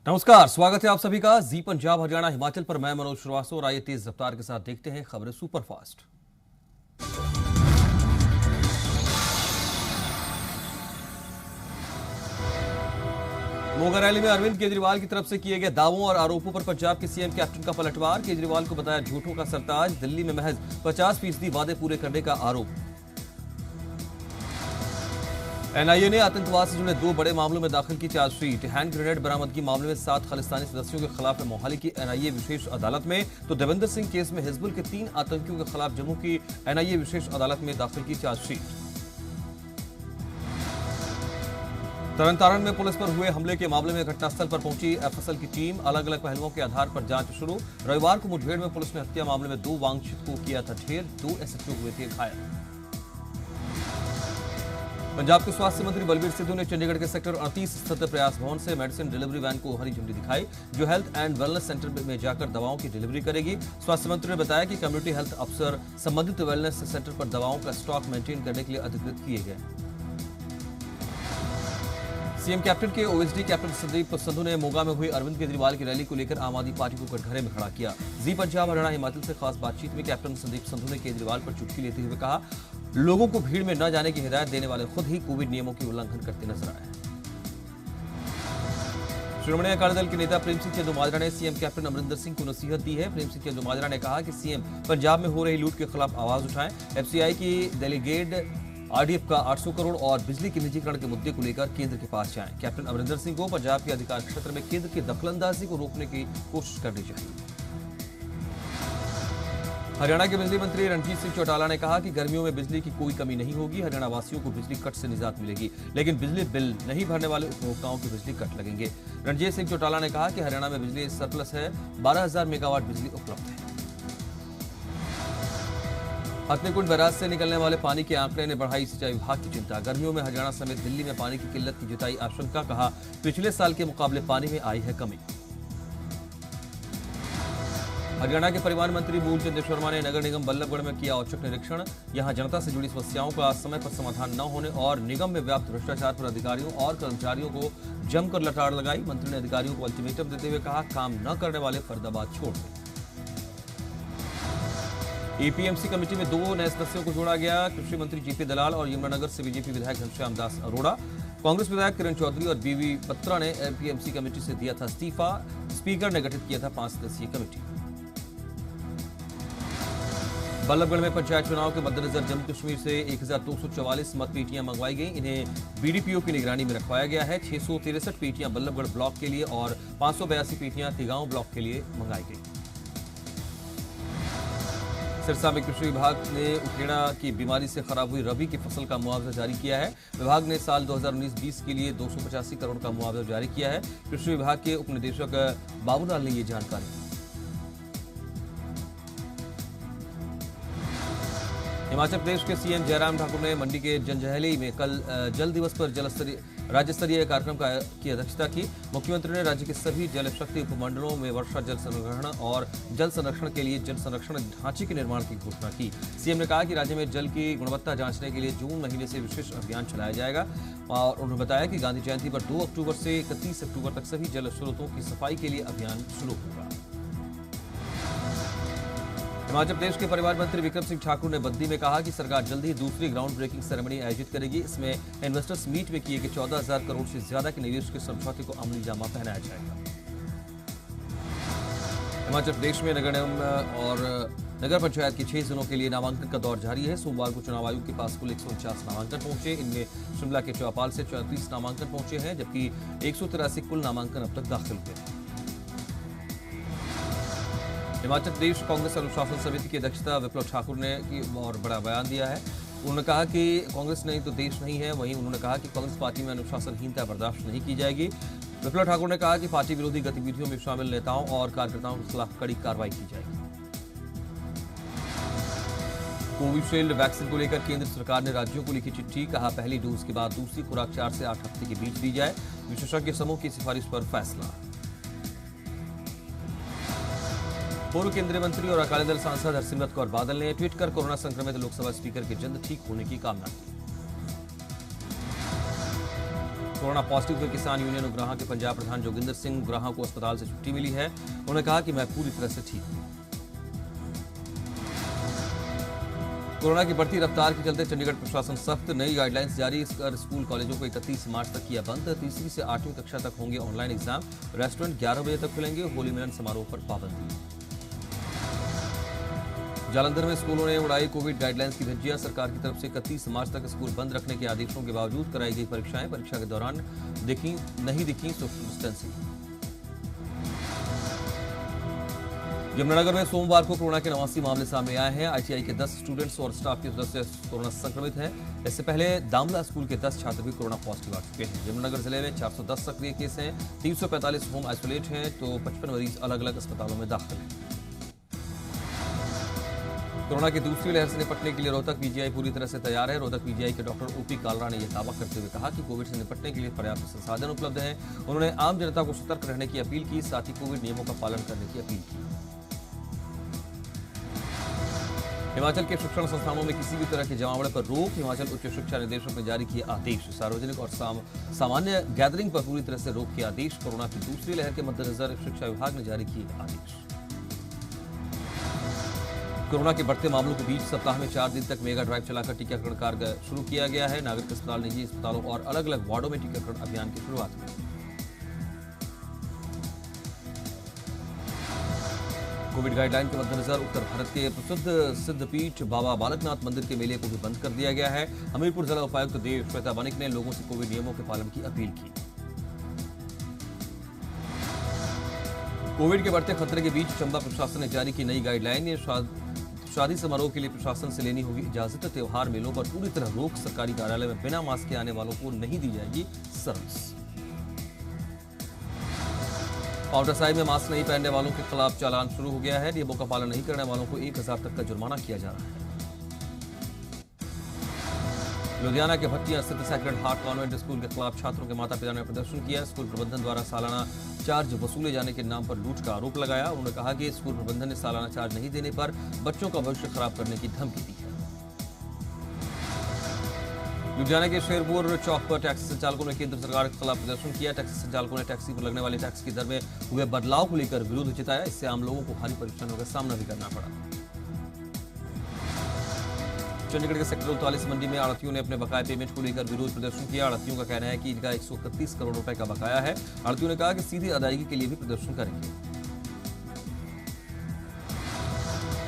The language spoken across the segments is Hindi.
नमस्कार, स्वागत है आप सभी का जी पंजाब हरियाणा हिमाचल पर। मैं मनोज श्रीवास्तव और आइए तेज रफ्तार के साथ देखते हैं खबरें सुपरफास्ट। मोगा रैली में अरविंद केजरीवाल की तरफ से किए गए दावों और आरोपों पर पंजाब के सीएम कैप्टन का पलटवार। केजरीवाल को बताया झूठों का सरताज। दिल्ली में महज 50% वादे पूरे करने का आरोप। एनआईए ने आतंकवाद से जुड़े 2 बड़े मामलों में दाखिल की चार्जशीट। हैंड ग्रेनेड बरामदगी मामले में 7 खालिस्तानी सदस्यों के खिलाफ मोहाली की एनआईए विशेष अदालत में, तो देवेंद्र सिंह केस में हिजबुल के 3 आतंकियों के खिलाफ जम्मू की एनआईए विशेष अदालत में दाखिल की चार्जशीट। तरनतारण में पुलिस पर हुए हमले के मामले में घटनास्थल पर पहुंची एफएसएल की टीम। अलग अलग पहलुओं के आधार पर जांच शुरू। रविवार को मुठभेड़ में पुलिस ने हत्या मामले में 2 वांछित को किया था ढेर। 2 एसएचओ हुए थे घायल। पंजाब के स्वास्थ्य मंत्री बलबीर सिद्धू ने चंडीगढ़ के सेक्टर 38 स्थित प्रयास भवन से मेडिसिन डिलीवरी वैन को हरी झंडी दिखाई, जो हेल्थ एंड वेलनेस सेंटर में जाकर दवाओं की डिलीवरी करेगी। स्वास्थ्य मंत्री ने बताया कि कम्युनिटी हेल्थ अफसर संबंधित वेलनेस सेंटर पर दवाओं का स्टॉक मेंटेन करने के लिए अधिकृत किए गए। सीएम कैप्टन के ओएसडी कैप्टन संदीप संधू ने मोगा में हुई अरविंद केजरीवाल की रैली को लेकर आम आदमी पार्टी को कटघरे में खड़ा किया। जी पंजाब हरियाणा हिमाचल से खास बातचीत में कैप्टन संदीप संधू ने केजरीवाल पर चुटकी लेते हुए कहा, लोगों को भीड़ में न जाने की हिदायत देने वाले खुद ही कोविड नियमों की उल्लंघन करते नजर आए। श्रोमणी अकाली दल के नेता प्रेम सिंह चंदूमाजरा ने सीएम कैप्टन अमरिंदर सिंह को नसीहत दी है। प्रेम सिंह चंदूमाजरा ने कहा कि सीएम पंजाब में हो रही लूट के खिलाफ आवाज उठाएं। एफसीआई की डेलीगेट आरडीएफ का 800 करोड़ और बिजली के निजीकरण के मुद्दे को लेकर केंद्र के पास जाएं। कैप्टन अमरिंदर सिंह को पंजाब के अधिकार क्षेत्र में केंद्र की दखलंदाजी को रोकने की कोशिश करनी चाहिए। हरियाणा के बिजली मंत्री रणजीत सिंह चौटाला ने कहा कि गर्मियों में बिजली की कोई कमी नहीं होगी। हरियाणा वासियों को बिजली कट से निजात मिलेगी, लेकिन बिजली बिल नहीं भरने वाले उपभोक्ताओं की बिजली कट लगेंगे। रणजीत सिंह चौटाला ने कहा कि हरियाणा में बिजली सरप्लस है। 12,000 मेगावाट बिजली उपलब्ध है। हथनीकुंड बैराज से निकलने वाले पानी के आंकड़े ने बढ़ाई सिंचाई विभाग की चिंता। गर्मियों में हरियाणा समेत दिल्ली में पानी की किल्लत की जताई आशंका। कहा, पिछले साल के मुकाबले पानी में आई है कमी। हरियाणा के परिवहन मंत्री मूलचंद शर्मा ने नगर निगम बल्लभगढ़ में किया औचक निरीक्षण। यहां जनता से जुड़ी समस्याओं का समय पर समाधान न होने और निगम में व्याप्त भ्रष्टाचार पर अधिकारियों और कर्मचारियों को जमकर लताड़ लगाई। मंत्री ने अधिकारियों को अल्टीमेटम देते हुए कहा, काम न करने वाले फर्दाबाद छोड़ दें। एपीएमसी कमेटी में 2 नए सदस्यों को जोड़ा गया। कृषि मंत्री जीपी दलाल और यमुनानगर से बीजेपी विधायक घनश्याम दास अरोड़ा। कांग्रेस विधायक किरण चौधरी और बीवी बत्रा ने एपीएमसी कमेटी से दिया था इस्तीफा। स्पीकर ने गठित किया था 5 सदस्यीय कमेटी। बल्लभगढ़ में पंचायत चुनाव के मद्देनजर जम्मू कश्मीर से 1244 मत पेटियां मंगवाई गई। इन्हें बीडीपीओ की निगरानी में रखवाया गया है। 663 पेटियां बल्लभगढ़ ब्लॉक के लिए और 582 पेटियां तिगांव ब्लॉक के लिए मंगाई गई। सिरसा में कृषि विभाग ने उखेड़ा की बीमारी से खराब हुई रबी की फसल का मुआवजा जारी किया है। विभाग ने साल 2019-20 के लिए 285 करोड़ का मुआवजा जारी किया है। कृषि विभाग के उपनिदेशक बाबूलाल ने ये जानकारी दी। हिमाचल प्रदेश के सीएम जयराम ठाकुर ने मंडी के जंजैहली में कल जल दिवस पर राज्य स्तरीय कार्यक्रम की अध्यक्षता की। मुख्यमंत्री ने राज्य के सभी जल शक्ति उपमंडलों में वर्षा जल संग्रहण और जल संरक्षण के लिए जल संरक्षण ढांचे के निर्माण की घोषणा की। सीएम ने कहा कि राज्य में जल की गुणवत्ता जांचने के लिए जून महीने से विशेष अभियान चलाया जाएगा और उन्होंने बताया कि गांधी जयंती पर 2 अक्टूबर से 31 अक्टूबर तक सभी जल स्रोतों की सफाई के लिए अभियान शुरू होगा। हिमाचल प्रदेश के परिवहन मंत्री विक्रम सिंह ठाकुर ने बद्दी में कहा कि सरकार जल्द ही दूसरी ग्राउंड ब्रेकिंग सेरेमनी आयोजित करेगी। इसमें इन्वेस्टर्स मीट में किए गए 14,000 करोड़ से ज्यादा के निवेश के समझौते को अमली जामा पहनाया जाएगा। हिमाचल प्रदेश में नगर निगम और नगर पंचायत के 6 जिलों के लिए नामांकन का दौर जारी है। सोमवार को चुनाव आयोग के पास कुल 149 नामांकन पहुंचे। इनमें शिमला के चौपाल से 34 नामांकन पहुंचे हैं, जबकि 183 कुल नामांकन अब तक दाखिल हुए हैं। हिमाचल प्रदेश कांग्रेस अनुशासन समिति की अध्यक्षता विप्लव ठाकुर ने और बड़ा बयान दिया है। उन्होंने कहा कि कांग्रेस नहीं तो देश नहीं है। वहीं उन्होंने कहा कि कांग्रेस पार्टी में अनुशासनहीनता बर्दाश्त नहीं की जाएगी। विप्लव ठाकुर ने कहा कि पार्टी विरोधी गतिविधियों में शामिल नेताओं और कार्यकर्ताओं के खिलाफ कड़ी कार्रवाई की जाएगी। कोविशील्ड वैक्सीन को लेकर केंद्र सरकार ने राज्यों को लिखी चिट्ठी। कहा, पहली डोज के बाद दूसरी खुराक 4 से 8 हफ्ते के बीच दी जाए। विशेषज्ञ समूह की सिफारिश पर फैसला। पूर्व केंद्रीय मंत्री और अकाली दल सांसद हरसिमरत कौर बादल ने ट्वीट कर कोरोना संक्रमित लोकसभा स्पीकर के जल्द ठीक होने की कामना की। कोरोना पॉजिटिव हुए किसान यूनियन उग्राहा के पंजाब प्रधान जोगिंदर सिंह उग्राहा को अस्पताल से छुट्टी मिली है। उन्होंने कहा कि मैं पूरी तरह से ठीक हूं। कोरोना की बढ़ती रफ्तार के चलते चंडीगढ़ प्रशासन सख्त, नई गाइडलाइंस जारी कर स्कूल कॉलेजों को 31 मार्च तक किया बंद। तीसरी से 8वीं कक्षा तक होंगे ऑनलाइन एग्जाम। रेस्टोरेंट 11 बजे तक खुलेंगे। होली मिलन समारोह पर पाबंदी। जालंधर में स्कूलों ने उड़ाई कोविड गाइडलाइंस की धज्जियां। सरकार की तरफ से 31 मार्च तक स्कूल बंद रखने के आदेशों के बावजूद कराई गई परीक्षाएं। परीक्षा के दौरान नहीं दिखी सोशल डिस्टेंसिंग। यमुनानगर में सोमवार को कोरोना के 89 मामले सामने आए हैं। आईटीआई के 10 स्टूडेंट्स और स्टाफ के सदस्य कोरोना संक्रमित हैं। इससे पहले दामला स्कूल के 10 छात्र भी कोरोना पॉजिटिव आ चुके हैं। यमुनानगर जिले में 410 सक्रिय केस हैं। 345 होम आइसोलेट हैं तो 55 मरीज अलग अलग अस्पतालों में दाखिल हैं। कोरोना की दूसरी लहर से निपटने के लिए रोहतक पीजीआई पूरी तरह से तैयार है। रोहतक पीजीआई के डॉक्टर ओपी कालरा ने यह दावा करते हुए कहा कि कोविड से निपटने के लिए पर्याप्त संसाधन उपलब्ध हैं। उन्होंने आम जनता को सतर्क रहने की अपील की, साथ ही कोविड नियमों का पालन करने की अपील की। हिमाचल के शिक्षण संस्थानों में किसी भी तरह के जमावड़े पर रोक। हिमाचल उच्च शिक्षा निदेशक ने जारी किए आदेश। सार्वजनिक और सामान्य गैदरिंग पर पूरी तरह से रोक के आदेश। कोरोना की दूसरी लहर के मद्देनजर शिक्षा विभाग ने जारी किए आदेश। कोरोना के बढ़ते मामलों के बीच सप्ताह में 4 दिन तक मेगा ड्राइव चलाकर टीकाकरण कार्य शुरू किया गया है। नागरिक अस्पताल, निजी अस्पतालों और अलग अलग वार्डों में टीकाकरण अभियान की शुरुआत हुई। कोविड गाइडलाइन के मद्देनजर उत्तर भारत के प्रसिद्ध सिद्धपीठ बाबा बालकनाथ मंदिर के मेले को भी बंद कर दिया गया है। हमीरपुर जिला उपायुक्त देव श्वेता बनिक ने लोगों से कोविड नियमों के पालन की अपील की। कोविड के बढ़ते खतरे के बीच चंबा प्रशासन ने जारी की नई गाइडलाइन। शादी समारोह के लिए प्रशासन से लेनी होगी इजाजत। त्योहार मेलों पर पूरी तरह रोक। सरकारी कार्यालय में बिना मास्क के आने वालों को नहीं दी जाएगी सर्विस। पाउंटा साहिब में मास्क नहीं पहनने वालों के खिलाफ चालान शुरू हो गया है। नियमों का पालन नहीं करने वालों को 1000 तक का जुर्माना किया जा रहा है। लुधियाना के भट्टियां स्थित सैक्रेड हार्ट कॉन्वेंट स्कूल के खिलाफ छात्रों के माता पिता ने प्रदर्शन किया। स्कूल प्रबंधन द्वारा सालाना चार्ज वसूले जाने के नाम पर लूट का आरोप लगाया। उन्होंने कहा कि स्कूल प्रबंधन ने सालाना चार्ज नहीं देने पर बच्चों का भविष्य खराब करने की धमकी दी है। लुधियाना के शेरपुर चौक पर टैक्सी संचालकों ने केंद्र सरकार के खिलाफ प्रदर्शन किया। टैक्सी संचालकों ने टैक्सी पर लगने वाले टैक्स की दर में हुए बदलाव को लेकर विरोध जताया। इससे आम लोगों को भारी परेशानियों का सामना भी करना पड़ा। चंडीगढ़ के सेक्टर 39 मंडी में आड़तियों ने अपने बकाया पेमेंट को लेकर विरोध प्रदर्शन किया। आड़तियों का कहना है कि इनका 131 करोड़ रुपए का बकाया है। आड़तियों ने कहा कि सीधी अदायगी के लिए भी प्रदर्शन करेंगे।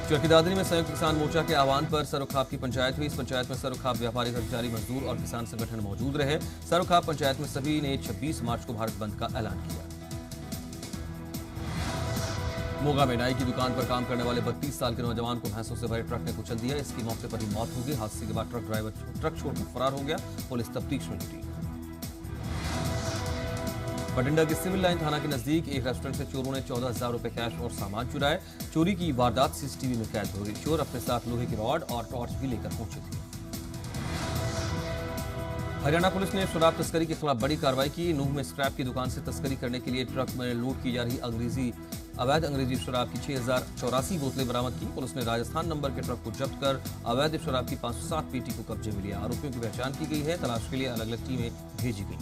चरखी में संयुक्त किसान मोर्चा के आह्वान पर सरोखाप की पंचायत हुई। इस पंचायत में सरोखाप व्यापारी, कर्मचारी, मजदूर और किसान संगठन मौजूद रहे। सरोखाप पंचायत में सभी ने 26 मार्च को भारत बंद का ऐलान किया। मोगा में नाई की दुकान पर काम करने वाले 32 साल के नौजवान को भैंसों से भरे ट्रक ने कुचल दिया। इसकी मौके पर ही मौत हो गई। हादसे के बाद ट्रक ड्राइवर ट्रक छोड़कर फरार हो गया। पुलिस तफ्तीश में जुटी। बठिंडा के सिविल लाइन थाना के नजदीक एक रेस्टोरेंट से चोरों ने 14,000 रुपए कैश और सामान चुराए। चोरी की वारदात सीसीटीवी में कैद हो गई। चोर अपने साथ लोहे की रॉड और टॉर्च भी लेकर पहुंचे थे। हरियाणा पुलिस ने शराब तस्करी के खिलाफ बड़ी कार्रवाई की। नूह में स्क्रैप की दुकान से तस्करी करने के लिए ट्रक में लोड की जा रही अवैध अंग्रेजी शराब की 6084 बोतलें बरामद की। पुलिस ने राजस्थान नंबर के ट्रक को जब्त कर अवैध शराब की 507 पेटी को कब्जे में लिया। आरोपियों की पहचान की गई है। तलाश के लिए अलग अलग टीमें भेजी गई।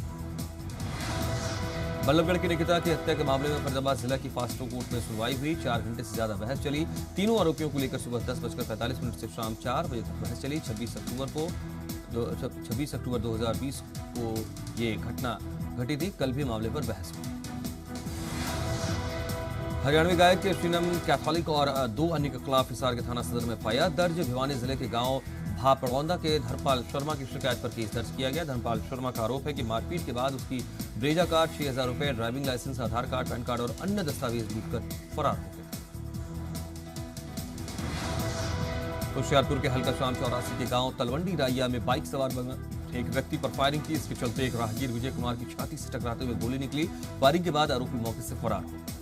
बल्लभगढ़ के निकिता की हत्या के मामले में फरीदाबाद जिला की फास्ट ट्रैक कोर्ट में सुनवाई हुई। 4 घंटे से ज्यादा बहस चली। तीनों आरोपियों को लेकर सुबह 10:45 से शाम 4 बजे तक बहस चली। 26 अक्टूबर 2020 को ये घटना घटी थी। कल भी मामले पर बहस हुई। हरियाणवी गायक के श्रीनम कैथोलिक और 2 अन्य के खिलाफ हिसार के थाना सदर में एफआईआर दर्ज। भिवानी जिले के गांव भापड़ौंदा के धर्मपाल शर्मा की शिकायत पर केस दर्ज किया गया। धर्मपाल शर्मा का आरोप है कि मारपीट के बाद उसकी ब्रेजा कार्ड, 6,000 रुपए, ड्राइविंग लाइसेंस, आधार कार्ड, पैन कार्ड और अन्य दस्तावेज लूटकर फरार हो गए। होशियारपुर के हल्का शाम 84 के गांव तलवंडी राइया में बाइक सवार एक व्यक्ति पर फायरिंग की। इसके चलते एक राहगीर विजय कुमार की छाती से टकराते हुए गोली निकली। फायरिंग के बाद आरोपी मौके से फरार हो गए।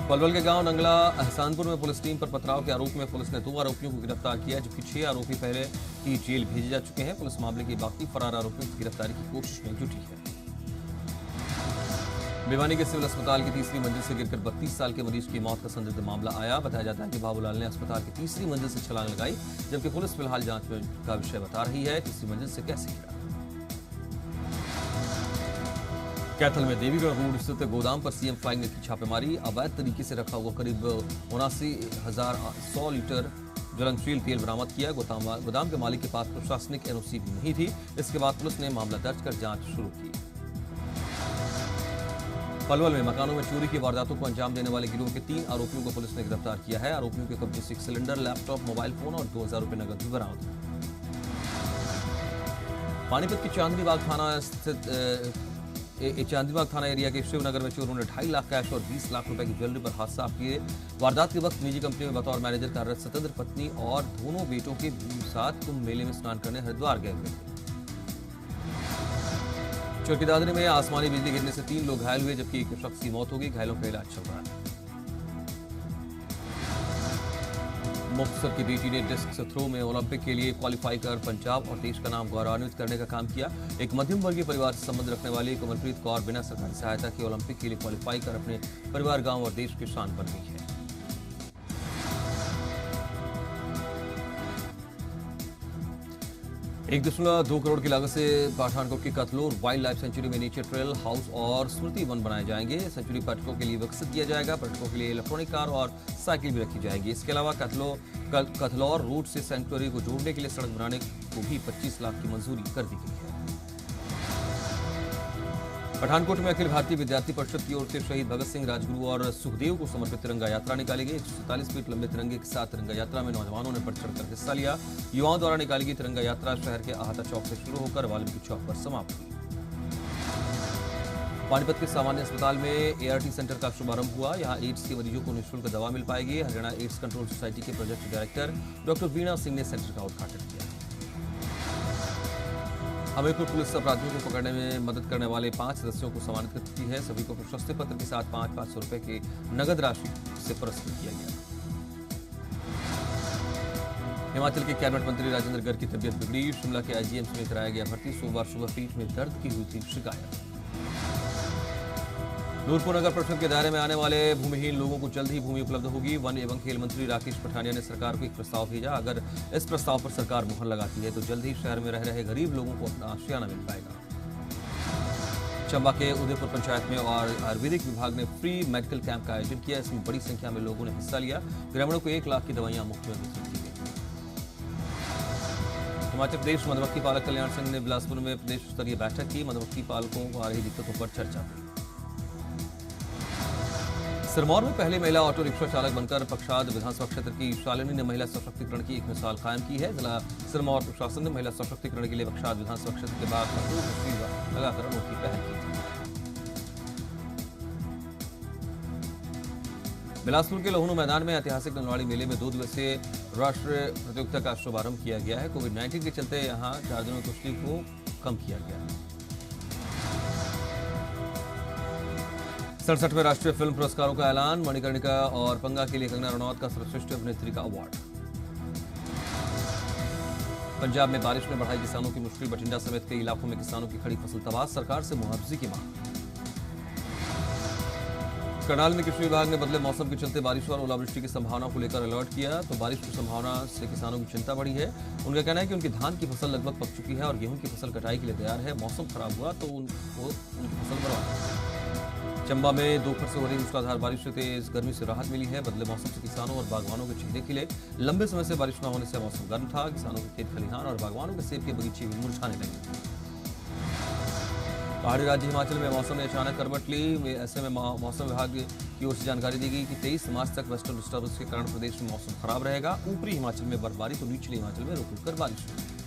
पलवल के गांव नंगला एहसानपुर में पुलिस टीम पर पथराव के आरोप में पुलिस ने 2 आरोपियों को गिरफ्तार किया, जबकि 6 आरोपी पहले ही जेल भेजे जा चुके हैं। पुलिस मामले के बाकी फरार आरोपियों की गिरफ्तारी की कोशिश में जुटी है। भिवानी के सिविल अस्पताल की तीसरी मंजिल से गिरकर 32 साल के मरीज की मौत का संदिग्ध मामला आया। बताया जाता है कि बाबूलाल ने अस्पताल की तीसरी मंजिल से छलांग लगाई, जबकि पुलिस फिलहाल जांच का विषय बता रही है तीसरी मंजिल से कैसे गिरा। कैथल में देवीगढ़ रोड स्थित गोदाम पर सीएम फ्लाइंग ने की छापेमारी। अवैध तरीके से रखा हुआ करीब 79,100 लीटर ज्वलनशील तेल बरामद किया। गोदाम के मालिक के पास प्रशासनिक एनओसी भी नहीं थी। इसके बाद पुलिस ने मामला दर्ज कर जांच शुरू की। पलवल में मकानों में चोरी की वारदातों को अंजाम देने वाले गिरोह के 3 आरोपियों को पुलिस ने गिरफ्तार किया है। आरोपियों के कब्जे से 1 सिलेंडर, लैपटॉप, मोबाइल फोन और 2,000 रुपए नकद भी बरामद हुए। पानीपत की चांदनीबाग थाना एरिया के शिवनगर में चोरों ने 2.5 लाख कैश और 20 लाख रुपए की ज्वेलरी पर हाथ साफ किए। वारदात के वक्त निजी कंपनी में बतौर मैनेजर कार्यरत सतेंद्र पत्नी और दोनों बेटों के साथ कुंभ मेले में स्नान करने हरिद्वार गए हुए थे। चोटी दादरी में आसमानी बिजली गिरने से 3 लोग घायल हुए, जबकि एक शख्स की मौत हो गई। घायलों का इलाज चल रहा है। मुक्तसर की बेटी ने डिस्क थ्रो में ओलंपिक के लिए क्वालिफाई कर पंजाब और देश का नाम गौरवान्वित करने का काम किया। एक मध्यम वर्गीय परिवार से संबंध रखने वाली कमलप्रीत कौर बिना सरकारी सहायता के ओलंपिक के लिए क्वालिफाई कर अपने परिवार, गांव और देश की शान बन गई है। 1.2 करोड़ की लागत से पठानकोट की कथलोर वाइल्ड लाइफ सेंचुरी में नेचर ट्रेल, हाउस और स्मृति वन बनाए जाएंगे। सेंचुरी पर्यटकों के लिए विकसित किया जाएगा। पर्यटकों के लिए इलेक्ट्रॉनिक कार और साइकिल भी रखी जाएगी। इसके अलावा कथलौर रोड से सेंचुरी को जोड़ने के लिए सड़क बनाने को भी 25 लाख की मंजूरी कर दी गई है। पठानकोट में अखिल भारतीय विद्यार्थी परिषद की ओर से शहीद भगत सिंह, राजगुरु और सुखदेव को समर्पित तिरंगा यात्रा निकाली गई। 147 फीट लंबे तिरंगे के साथ तिरंगा यात्रा में नौजवानों ने बढ़ चढ़कर हिस्सा लिया। युवाओं द्वारा निकाली गई तिरंगा यात्रा शहर के आहता चौक से शुरू होकर वाल्मीकि चौक पर समाप्त हुई। पानीपत के सामान्य अस्पताल में एआरटी सेंटर का शुभारंभ हुआ। यहां एड्स के मरीजों को निःशुल्क दवा मिल पाएगी। हरियाणा एड्स कंट्रोल सोसाइटी के project director doctor Veena Singh ने सेंटर का उद्घाटन किया। हमीरपुर पुलिस अपराधियों को पकड़ने में मदद करने वाले 5 सदस्यों को सम्मानित करती है। सभी को प्रशस्ति पत्र के साथ 500 रुपए की नगद राशि से पुरस्कृत किया गया। हिमाचल के कैबिनेट मंत्री राजेंद्र गर्ग की तबीयत बिगड़ी। शिमला के आईजीएमसी में कराया गया भर्ती। सोमवार सुबह पीठ में दर्द की हुई थी शिकायत। नूरपुर नगर परिषद के दायरे में आने वाले भूमिहीन लोगों को जल्द ही भूमि उपलब्ध होगी। वन एवं खेल मंत्री राकेश पठानिया ने सरकार को एक प्रस्ताव भेजा। अगर इस प्रस्ताव पर सरकार मुहर लगाती है तो जल्द ही शहर में रह रहे गरीब लोगों को अपना आशियाना मिल पाएगा। चंबा के उदयपुर पंचायत में और आयुर्वेदिक विभाग ने फ्री मेडिकल कैंप का आयोजन किया। इसमें बड़ी संख्या में लोगों ने हिस्सा लिया। ग्रामीणों को 1 लाख की दवाइयां मुफ्त में वितरित की गई। हिमाचल प्रदेश मधुमक्खी पालक कल्याण संघ ने बिलासपुर में प्रदेश स्तरीय बैठक की। मधुमक्खी पालकों को आ रही दिक्कतों पर चर्चा हुई। सिरमौर में पहली महिला ऑटो रिक्शा चालक बनकर पक्षाद विधानसभा क्षेत्र की शालिनी ने महिला सशक्तिकरण की एक मिसाल कायम की है। जिला सिरमौर प्रशासन ने महिला सशक्तिकरण के लिए पक्षाद विधानसभा क्षेत्र के बाद लगाकर अनोखी पहल की। बिलासपुर के लोहनू मैदान में ऐतिहासिक नलवाड़ी मेले में 2 दिवसीय राष्ट्रीय प्रतियोगिता का शुभारंभ किया गया है। कोविड-19 के चलते यहां 4 दिनों की कुश्ती को कम किया गया है। 67वें राष्ट्रीय फिल्म पुरस्कारों का ऐलान। मणिकर्णिका और पंगा के लिए कंगना रनौत का सर्वश्रेष्ठ अभिनेत्री का अवार्ड। पंजाब में बारिश ने बढ़ाई किसानों की मुश्किल। बठिंडा समेत कई इलाकों में किसानों की खड़ी फसल तबाह। सरकार से मुआवजे की मांग। करनाल में कृषि विभाग ने बदले मौसम के चलते बारिश और ओलावृष्टि की संभावना को लेकर अलर्ट किया। तो बारिश की संभावना से किसानों की चिंता बढ़ी है। उनका कहना है कि उनकी धान की फसल लगभग पक चुकी है और गेहूं की फसल कटाई के लिए तैयार है। मौसम खराब हुआ तो उनकी फसल बर्बाद। चंबा में दोपहर से हो रही मूसलाधार बारिश से तेज गर्मी से राहत मिली है। बदले मौसम से किसानों और बागवानों के चेहरे खिले। लंबे समय से बारिश न होने से मौसम गर्म था। किसानों के खेत खलिहान और बागवानों के सेब के बगीचे भी मुरझाने लगे। पहाड़ी राज्य हिमाचल में मौसम ने अचानक करवट ली। ऐसे में मौसम विभाग की ओर से जानकारी दी गई कि 23 मार्च तक वेस्टर्न डिस्टर्बेंस के कारण प्रदेश में मौसम खराब रहेगा। ऊपरी हिमाचल में बर्फबारी तो निचले हिमाचल में रुक रुक कर बारिश हुई।